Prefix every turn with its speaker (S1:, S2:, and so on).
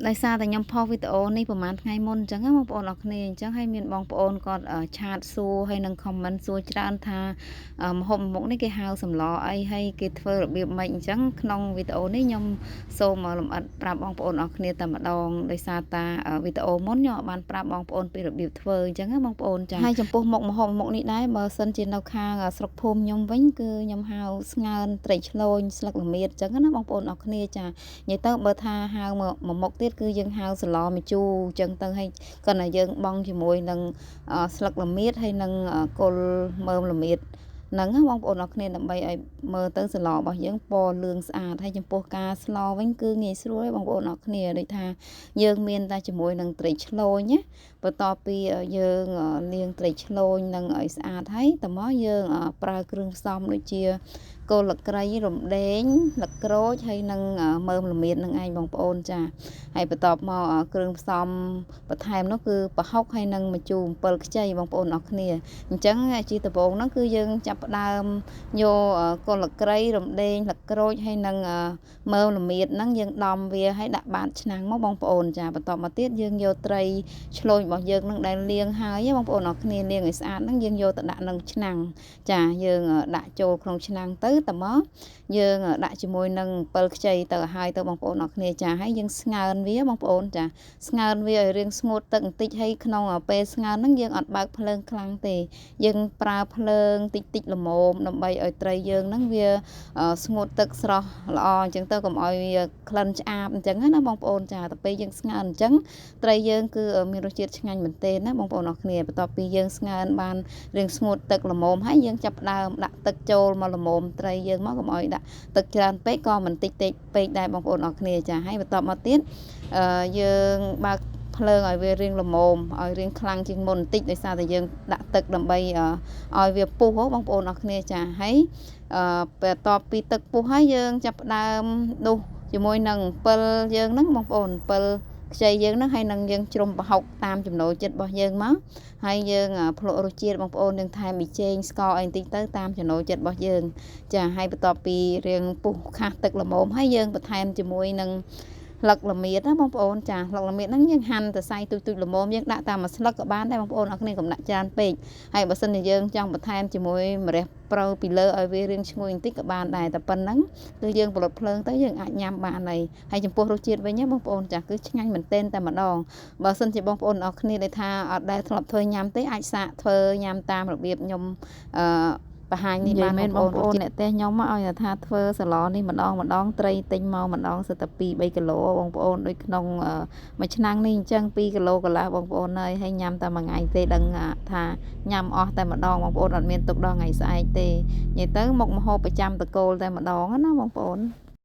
S1: ដោយសារតែខ្ញុំផុសវីដេអូនេះប្រហែលថ្ងៃមុនអញ្ចឹងណាបងប្អូនអរគ្នាអញ្ចឹងហើយមានបងប្អូនគាត់ឆាតសួរហើយនឹង comment សួរច្រើនថាម្ហូបមុខនេះគេហៅសម្លអីហើយគេធ្វើរបៀបម៉េចអញ្ចឹងក្នុងវីដេអូនេះខ្ញុំសូមលម្អិតប្រាប់បងប្អូនអរគ្នាតែម្ដងដោយសារតាវីដេអូមុនខ្ញុំបានប្រាប់បងប្អូនពីរបៀបធ្វើអញ្ចឹងណាបងប្អូនចាហើយចំពោះមុខម្ហូបមុខនេះដែរបើសិនជានៅខាងស្រុកភូមិខ្ញុំវិញគឺខ្ញុំហៅស្ងើនត្រីឆ្លូញស្លឹកល្មៀតអញ្ចឹងណាបងប្អូនអរគ្នាចានិយាយទៅបើថាហៅមួយមុខទៀតគឺយើងហៅសឡម្ជូរអញ្ចឹងទៅហើយគាត់តែយើងបង់ជាមួយនឹងស្លឹកល្មៀតហើយនឹងគល់មើមល្មៀតហ្នឹងបងប្អូនអរគ្នាដើម្បីឲ្យមើលទៅសឡរបស់យើងពណ៌លឿងស្អាតហើយចំពោះការស្លវិញគឺងាយស្រួលបងប្អូនអរគ្នាដូចថាយើងមានតែជាមួយនឹងត្រីឆ្លូញណាបន្ទាប់ពីយើងលាងត្រីឆ្លូញនឹងឲ្យស្អាតហើយតមកយើងប្រើគ្រឿងផ្សំដូចជាគល់លក្រីរំដេងលក្រូចហើយនឹងមើមល្មៀតនឹងឯងបងប្អូនចាហើយបន្ទាប់មកគ្រឿងផ្សំបន្ថែមនោះគឺប្រហុកហើយនឹងម្ជូរអំពិលខ្ចីបងប្អូនអរគ្នាអញ្ចឹងជាដំបូងហ្នឹងគឺយើងចាប់ផ្ដើមយកគល់លក្រីរំដេងលក្រូចហើយនឹងមើមល្មៀតហ្នឹងយើងដំវាឲ្យដាក់បាតឆ្នាំងមកបងប្អូនចាបន្ទាប់មកទៀតយើងយកត្រីឆ្លូញរបស់យើងនឹងដែលលាងហើយបងប្អូនអរគ្នាលាងឲ្យស្អាតហ្នឹងយើងយកទៅដាក់ក្នុងឆ្នាំងចាយើងដាក់ចូលក្នុងឆ្នាំងទៅតមកយើងដាក់ជាមួយនឹងអំពិលខ្ចីទៅឲ្យហើយទៅបងប្អូនអរគ្នាចាហើយយើងស្ងើនវាបងប្អូនចាស្ងើនវាឲ្យរៀងស្ងួតទឹកបន្តិចហើយក្នុងពេលស្ងើនហ្នឹងយើងអត់បើកភ្លើងខ្លាំងទេយើងប្រើភ្លើងតិចតិចល្មមដើម្បីឲ្យត្រីយើងហ្នឹងវាស្ងួតទឹកស្រស់ល្អអញ្ចឹងទៅកុំឲ្យវាក្លិនឆ្អាបអញ្ចឹងណាបងប្អូនចាទៅពេលយើងស្ងើនអញ្ចឹងត្រីយើងគឺមានរសជាតិឆ្ងាញ់មែនទែនណាបងប្អូនអរគ្នាបន្ទាប់ពីយើងស្ងើនបានរៀងស្ងួតទឹកល្មមហើយយើងចាប់ផ្ដើមដាក់ទឹកចូលមកល្មមត្រីយើងមកកុំឲ្យដាក់ទឹកច្រើនពេកក៏មិនតិចពេកដែរបងប្អូនអរគ្នាចាហើយបន្ទាប់មកទៀតយើងបើកភ្លើងឲ្យវារៀងល្មមឲ្យរៀងខ្លាំងជាងមុនបន្តិចដោយសារតែយើងដាក់ទឹកដើម្បីឲ្យវាពុះបងប្អូនអរគ្នាចាហើយបន្ទាប់ពីទឹកពុះហើយយើងចាប់ផ្ដើមដុសជាមួយនឹងអំពិលយើងហ្នឹងបងប្អូនអំពិលខ្ចីយើងហ្នឹងហើយនឹងយើងជ្រុំប្រហុកតាមចំណូលចិត្តរបស់យើងមកហើយយើងភ្លក់រសជាតិបងប្អូនយើងថែមប៊ីចេងស្ករអីបន្តិចទៅតាមចំណូលចិត្តរបស់យើងចាហើយបន្ទាប់ពីរៀងពុះខាស់ទឹកល្មមហើយយើងបន្ថែមជាមួយនឹងស្លឹកល្មៀតណាបងប្អូនចាស្លឹកល្មៀតហ្នឹងយើងហាន់ទៅសៃទូចល្មមយើងដាក់តាមមួយស្លឹកក៏បានដែរបងប្អូនអរគ្នាកុំដាក់ច្រើនពេកហើយបើសិនជាយើងចង់បន្ថែមជាមួយម្រះប្រូពីលើឲ្យវារៀងឈ្ងុយបន្តិចក៏បានដែរតែប៉ុណ្ណឹងគឺយើងបលត់ភ្លើងទៅយើងអាចញ៉ាំបានហើយចំពោះរសជាតិវិញណាបងប្អូនចាគឺឆ្ងាញ់មែនទែនតែម្ដងបើសិនជាបងប្អូនអរគ្នាដែលថាអត់ដែលធ្លាប់ធ្វើញ៉ាំទេអាចសាកធ្វើញ៉ាំតាមរបៀបខ្ញុំបង្ហាញនេះបានបងប្អូនអ្នកផ្ទះខ្ញុំឲ្យថាធ្វើសាឡនេះម្ដងត្រីទិញមកម្ដងសិតតែ2 3គីឡូបងប្អូនដូចក្នុងមួយឆ្នាំងនេះអញ្ចឹង2គីឡូកន្លះបងប្អូនហើយញ៉ាំតែមួយថ្ងៃទេដឹងថាញ៉ាំអស់តែម្ដងបងប្អូនអត់មានទុកដល់ថ្ងៃស្អែកទេនិយាយទៅមុខម្ហូបប្រចាំតកូលតែម្ដងណាបងប្អូន